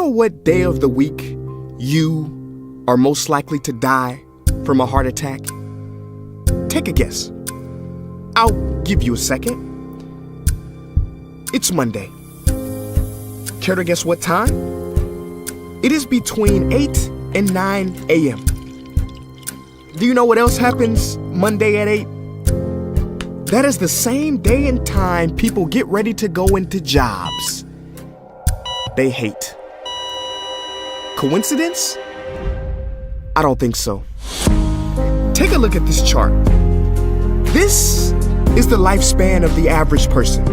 know what day of the week you are most likely to die from a heart attack? Take a guess. I'll give you a second. It's Monday. Care to guess what time? It is between 8 and 9 a.m. Do you know what else happens Monday at 8? That is the same day and time people get ready to go into jobs they hate. Coincidence? I don't think so. Take a look at this chart. This is the lifespan of the average person.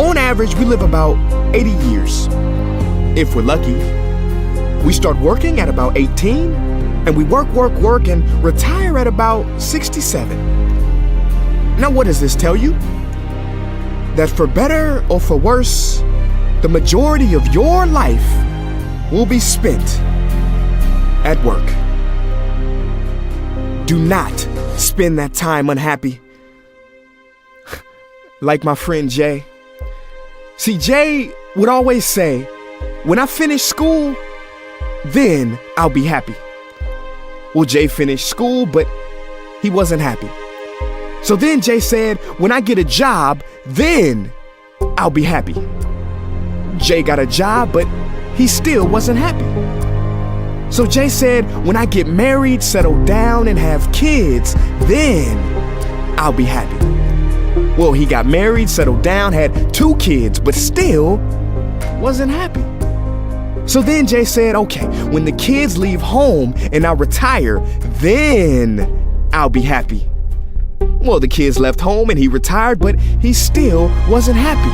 On average, we live about 80 years. If we're lucky, we start working at about 18, and we work, and retire at about 67. Now, what does this tell you? That for better or for worse, the majority of your life will be spent at work. Do not spend that time unhappy. Like my friend Jay. See, Jay would always say, when I finish school, then I'll be happy. Well, Jay finished school, but he wasn't happy. So then Jay said, when I get a job, then I'll be happy. Jay got a job, but he still wasn't happy. So Jay said, when I get married, settle down, and have kids, then I'll be happy. Well, he got married, settled down, had 2 kids, but still wasn't happy. So then Jay said, okay, when the kids leave home and I retire, then I'll be happy. Well, the kids left home and he retired, but he still wasn't happy.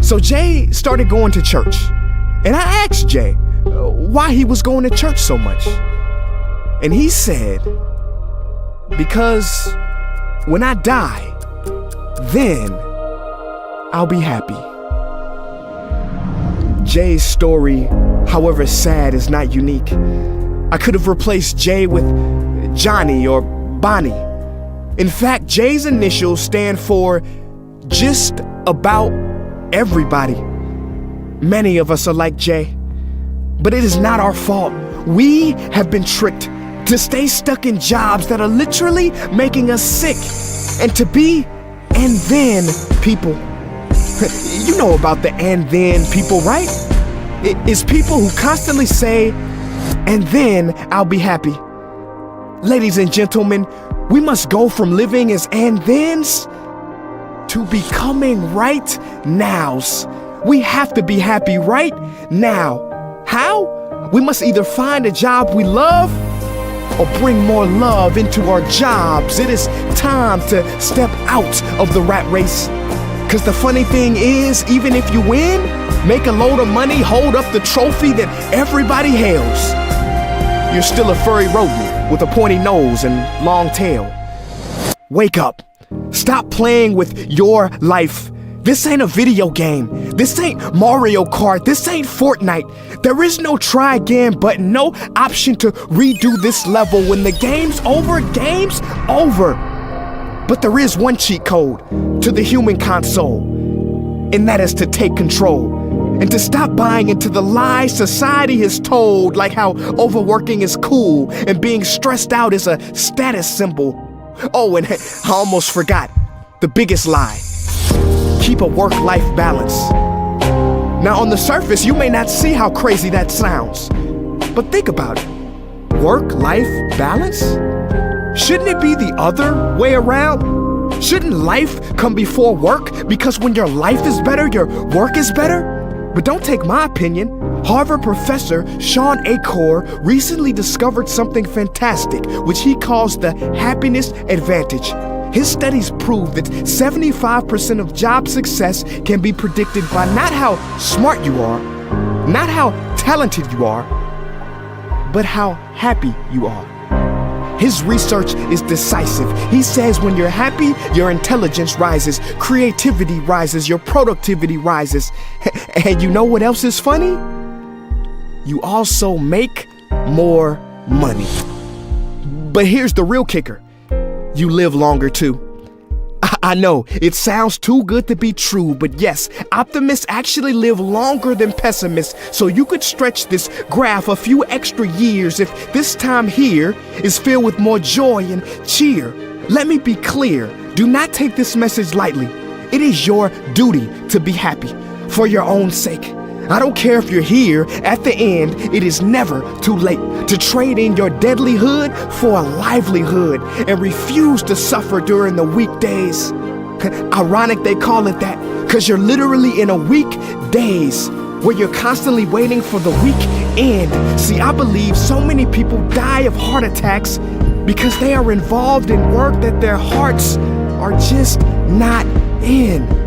So Jay started going to church. And I asked Jay why he was going to church so much. And he said, because when I die, then I'll be happy. Jay's story, however sad, is not unique. I could have replaced Jay with Johnny or Bonnie. In fact, Jay's initials stand for just about everybody. Many of us are like Jay, but it is not our fault. We have been tricked to stay stuck in jobs that are literally making us sick and to be and then people. You know about the and then people, right? It's people who constantly say, and then I'll be happy. Ladies and gentlemen, we must go from living as and thens to becoming right nows. We have to be happy right now. How? We must either find a job we love or bring more love into our jobs. It is time to step out of the rat race. Cause the funny thing is, even if you win, make a load of money, hold up the trophy that everybody hails, you're still a furry rodent with a pointy nose and long tail. Wake up. Stop playing with your life. This ain't a video game. This ain't Mario Kart. This ain't Fortnite. There is no try again button, no option to redo this level. When the game's over. But there is one cheat code to the human console, and that is to take control and to stop buying into the lies society has told, like how overworking is cool and being stressed out is a status symbol. Oh, and I almost forgot the biggest lie. Keep a work-life balance. Now, on the surface, you may not see how crazy that sounds, but think about it. Work-life balance? Shouldn't it be the other way around? Shouldn't life come before work? Because when your life is better, your work is better? But don't take my opinion. Harvard professor Sean Achor recently discovered something fantastic, which he calls the happiness advantage. His studies prove that 75% of job success can be predicted by not how smart you are, not how talented you are, but how happy you are. His research is decisive. He says when you're happy, your intelligence rises, creativity rises, your productivity rises. And you know what else is funny? You also make more money. But here's the real kicker. You live longer too. I know, it sounds too good to be true, but yes, optimists actually live longer than pessimists, so you could stretch this graph a few extra years if this time here is filled with more joy and cheer. Let me be clear, do not take this message lightly. It is your duty to be happy, for your own sake. I don't care if you're here at the end, it is never too late to trade in your deadlyhood for a livelihood and refuse to suffer during the weekdays. Ironic they call it that, cause you're literally in a weekdays where you're constantly waiting for the weekend. See, I believe so many people die of heart attacks because they are involved in work that their hearts are just not in.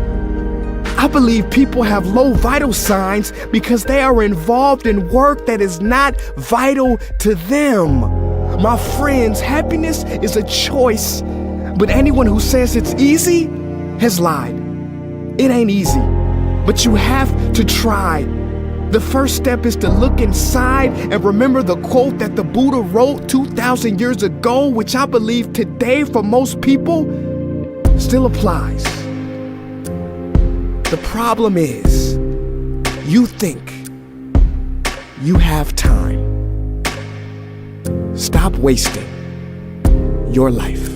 I believe people have low vital signs because they are involved in work that is not vital to them. My friends, happiness is a choice, but anyone who says it's easy has lied. It ain't easy, but you have to try. The first step is to look inside and remember the quote that the Buddha wrote 2,000 years ago, which I believe today for most people still applies. The problem is, you think you have time. Stop wasting your life.